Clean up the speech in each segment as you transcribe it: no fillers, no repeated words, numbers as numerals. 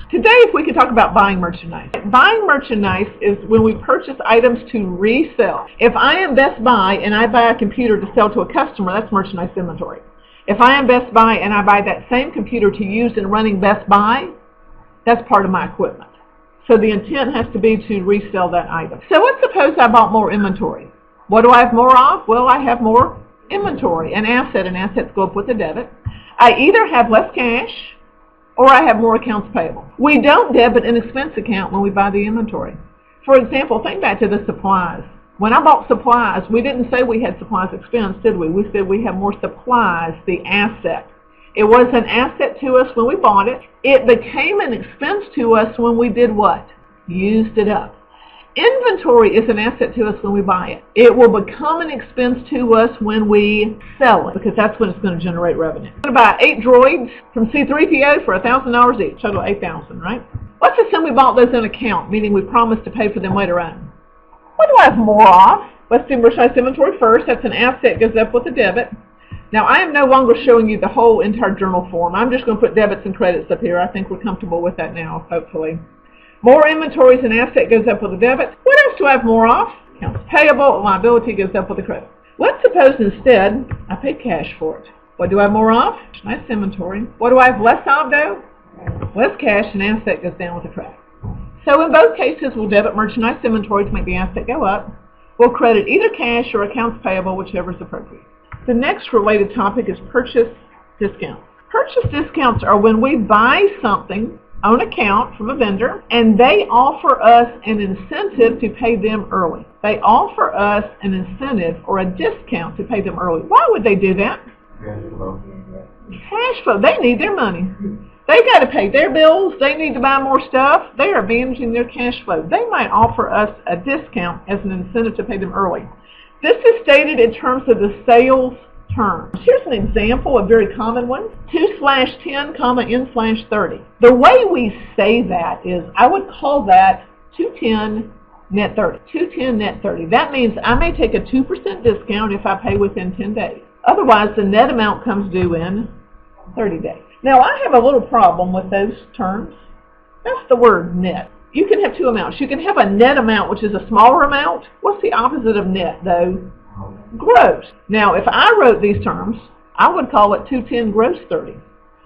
Today, if we could talk about buying merchandise. Buying merchandise is when we purchase items to resell. If I am Best Buy and I buy a computer to sell to a customer, that's merchandise inventory. If I am Best Buy and I buy that same computer to use in running Best Buy, that's part of my equipment. So the intent has to be to resell that item. So let's suppose I bought more inventory. What do I have more of? Well, I have more inventory, an asset, and assets go up with a debit. I either have less cash or I have more accounts payable. We don't debit an expense account when we buy the inventory. For example, think back to the supplies. When I bought supplies, we didn't say we had supplies expense, did we? We said we have more supplies, the asset. It was an asset to us when we bought it. It became an expense to us when we did what? Used it up. Inventory is an asset to us when we buy it. It will become an expense to us when we sell it, because that's when it's going to generate revenue. I'm going to buy 8 droids from C3PO for $1,000 each, total $8,000, right? Let's assume we bought those in account, meaning we promised to pay for them later on. What do I have more of? Let's do merchandise inventory first. That's an asset, goes up with a debit. Now, I am no longer showing you the whole entire journal form. I'm just going to put debits and credits up here. I think we're comfortable with that now, hopefully. More inventory is an asset, goes up with a debit. What else do I have more of? Accounts payable, liability goes up with a credit. Let's suppose instead I pay cash for it. What do I have more of? Nice inventory. What do I have less of though? Less cash, an asset goes down with a credit. So in both cases, we'll debit merchandise inventory to make the asset go up. We'll credit either cash or accounts payable, whichever is appropriate. The next related topic is purchase discounts. Purchase discounts are when we buy something on account from a vendor, and they offer us an incentive to pay them early. They offer us an incentive or a discount to pay them early. Why would they do that? Cash flow. They need their money. They got to pay their bills. They need to buy more stuff. They are managing their cash flow. They might offer us a discount as an incentive to pay them early. This is stated in terms of the sales terms. Here's an example, a very common one. 2/10, N/30. The way we say that is, I would call that 210 net 30. 210 net 30. That means I may take a 2% discount if I pay within 10 days. Otherwise, the net amount comes due in 30 days. Now, I have a little problem with those terms. That's the word net. You can have two amounts. You can have a net amount, which is a smaller amount. What's the opposite of net, though? Gross. Now, if I wrote these terms, I would call it 210 gross 30.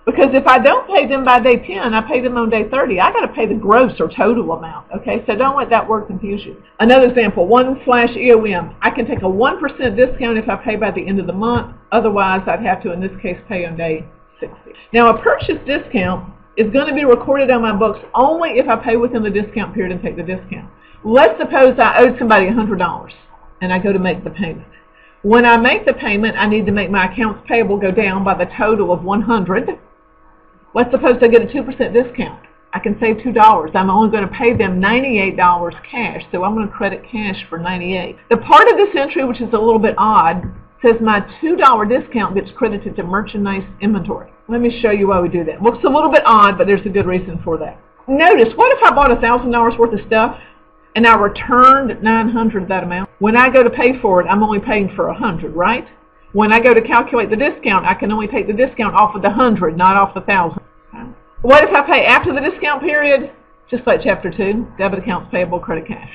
Because if I don't pay them by day 10, I pay them on day 30. I got to pay the gross or total amount. Okay, so don't let that word confuse you. Another example, 1/EOM. I can take a 1% discount if I pay by the end of the month. Otherwise, I'd have to, in this case, pay on day 60. Now, a purchase discount is going to be recorded on my books only if I pay within the discount period and take the discount. Let's suppose I owed somebody $100 and I go to make the payment. When I make the payment, I need to make my accounts payable go down by the total of 100. Let's suppose I get a 2% discount. I can save $2. I'm only going to pay them $98 cash, so I'm going to credit cash for $98. The part of this entry, which is a little bit odd, says my $2 discount gets credited to merchandise inventory. Let me show you why we do that. Looks a little bit odd, but there's a good reason for that. Notice, what if I bought $1,000 worth of stuff and I returned $900 of that amount? When I go to pay for it, I'm only paying for $100, right? When I go to calculate the discount, I can only take the discount off of the $100, not off the $1,000. What if I pay after the discount period? Just like Chapter 2, debit accounts payable, credit cash.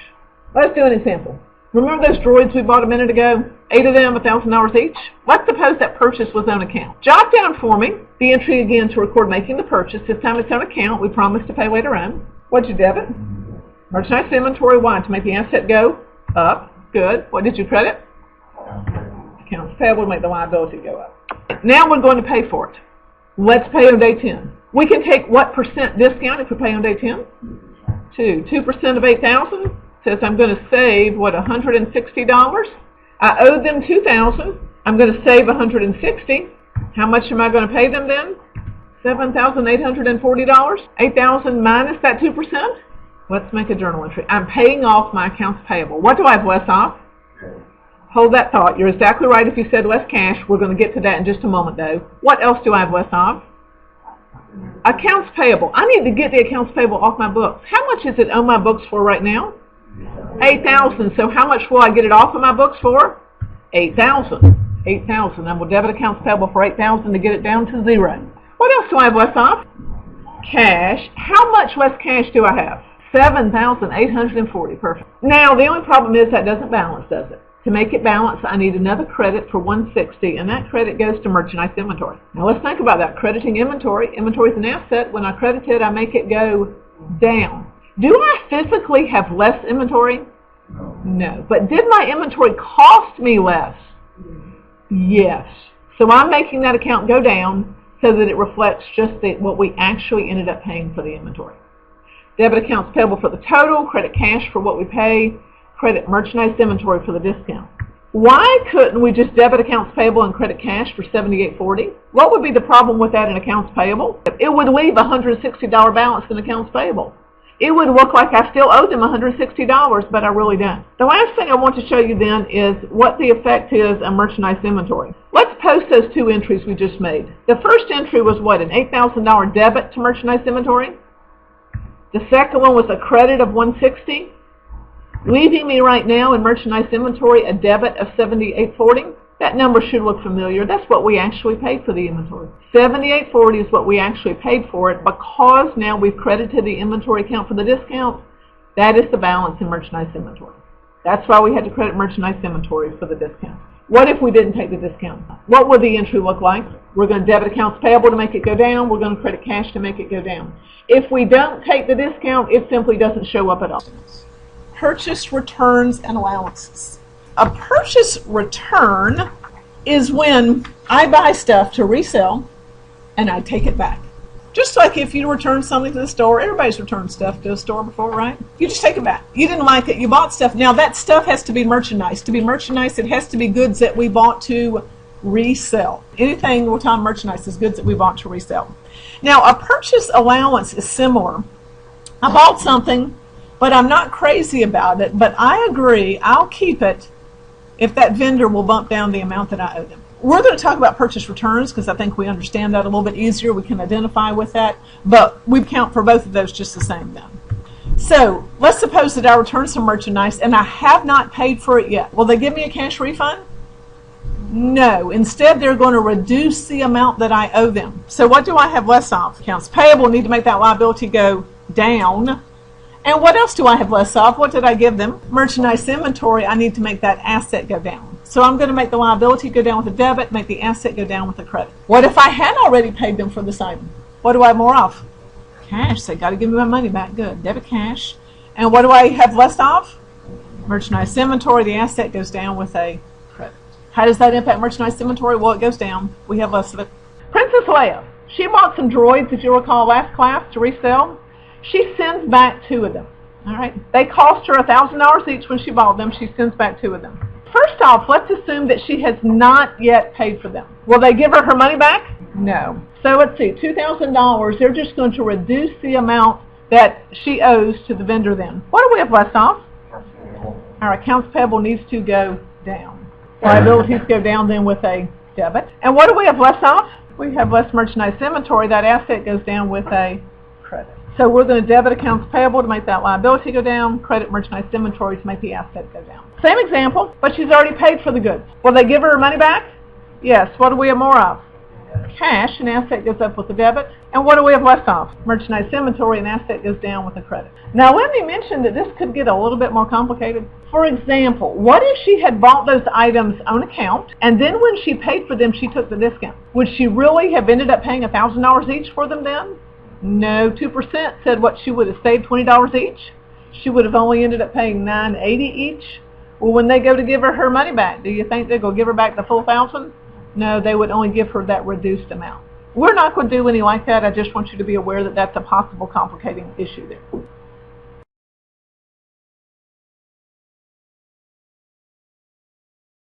Let's do an example. Remember those droids we bought a minute ago? 8 of them, $1,000 each? Let's suppose that purchase was on account. Jot down for me the entry again to record making the purchase. This time it's on account. We promised to pay later on. What'd you debit? Merchandise inventory, why? To make the asset go up. Good. What did you credit? Accounts payable to make the liability go up. Now we're going to pay for it. Let's pay on day 10. We can take what percent discount if we pay on day 10? 2% of 8,000 says I'm going to save, what, $160? I owed them $2,000. I'm going to save $160. How much am I going to pay them then? $7,840. 8,000 minus that 2%? Let's make a journal entry. I'm paying off my accounts payable. What do I have less of? Hold that thought. You're exactly right if you said less cash. We're going to get to that in just a moment, though. What else do I have less of? Accounts payable. I need to get the accounts payable off my books. How much is it on my books for right now? 8,000. So how much will I get it off of my books for? 8,000. 8,000. I will debit accounts payable for 8,000 to get it down to 0. What else do I have less of? cash. How much less cash do I have? $7,840. Perfect. Now, the only problem is that doesn't balance, does it? To make it balance, I need another credit for $160, and that credit goes to merchandise inventory. Now, let's think about that. Crediting inventory. Inventory is an asset. When I credit it, I make it go down. Do I physically have less inventory? No. But did my inventory cost me less? Yes. So I'm making that account go down so that it reflects just what we actually ended up paying for the inventory. Debit accounts payable for the total, credit cash for what we pay, credit merchandise inventory for the discount. Why couldn't we just debit accounts payable and credit cash for $78.40? What would be the problem with that in accounts payable? It would leave a $160 balance in accounts payable. It would look like I still owe them $160, but I really don't. The last thing I want to show you then is what the effect is on merchandise inventory. Let's post those two entries we just made. The first entry was what, an $8,000 debit to merchandise inventory? The second one was a credit of $160, leaving me right now in merchandise inventory a debit of $78.40. That number should look familiar. That's what we actually paid for the inventory. $78.40 is what we actually paid for it, because now we've credited the inventory account for the discount. That is the balance in merchandise inventory. That's why we had to credit merchandise inventory for the discount. What if we didn't take the discount? What would the entry look like? We're going to debit accounts payable to make it go down. We're going to credit cash to make it go down. If we don't take the discount, it simply doesn't show up at all. Purchase returns and allowances. A purchase return is when I buy stuff to resell and I take it back. Just like if you return something to the store, everybody's returned stuff to a store before, right? You just take it back. You didn't like it, you bought stuff. Now that stuff has to be merchandise. To be merchandise, it has to be goods that we bought to resell. Anything we're talking merchandise is goods that we bought to resell. Now a purchase allowance is similar. I bought something, but I'm not crazy about it, but I agree, I'll keep it if that vendor will bump down the amount that I owe them. We're going to talk about purchase returns because I think we understand that a little bit easier. We can identify with that, but we count for both of those just the same then. So let's suppose that I return some merchandise and I have not paid for it yet. Will they give me a cash refund? No. Instead, they're going to reduce the amount that I owe them. So what do I have less of? Accounts payable need to make that liability go down. And what else do I have less of? What did I give them? Merchandise inventory, I need to make that asset go down. So I'm going to make the liability go down with a debit, make the asset go down with a credit. What if I had already paid them for this item? What do I have more of? Cash. They got to give me my money back. Good. Debit cash. And what do I have less of? Merchandise inventory. The asset goes down with a credit. How does that impact merchandise inventory? Well, it goes down. We have less of it. Princess Leia. She bought some droids, if you recall, last class to resell. She sends back 2 of them. All right. They cost her $1,000 each when she bought them. She sends back 2 of them. First off, let's assume that she has not yet paid for them. Will they give her money back? No. So let's see, $2,000. They're just going to reduce the amount that she owes to the vendor then. What do we have less of? Our accounts payable needs to go down. Liabilities go down then with a debit. And what do we have less of? We have less merchandise inventory. That asset goes down with a credit. So we're going to debit accounts payable to make that liability go down, credit merchandise inventory to make the asset go down. Same example, but she's already paid for the goods. Will they give her money back? Yes. What do we have more of? Cash, an asset goes up with the debit. And what do we have less of? Merchandise inventory, an asset goes down with the credit. Now let me mention that this could get a little bit more complicated. For example, what if she had bought those items on account and then when she paid for them she took the discount? Would she really have ended up paying $1,000 each for them then? No, 2% said what she would have saved $20 each. She would have only ended up paying $9.80 each. Well, when they go to give her money back, do you think they're going to give her back the full $1,000? No, they would only give her that reduced amount. We're not going to do any like that. I just want you to be aware that that's a possible complicating issue there.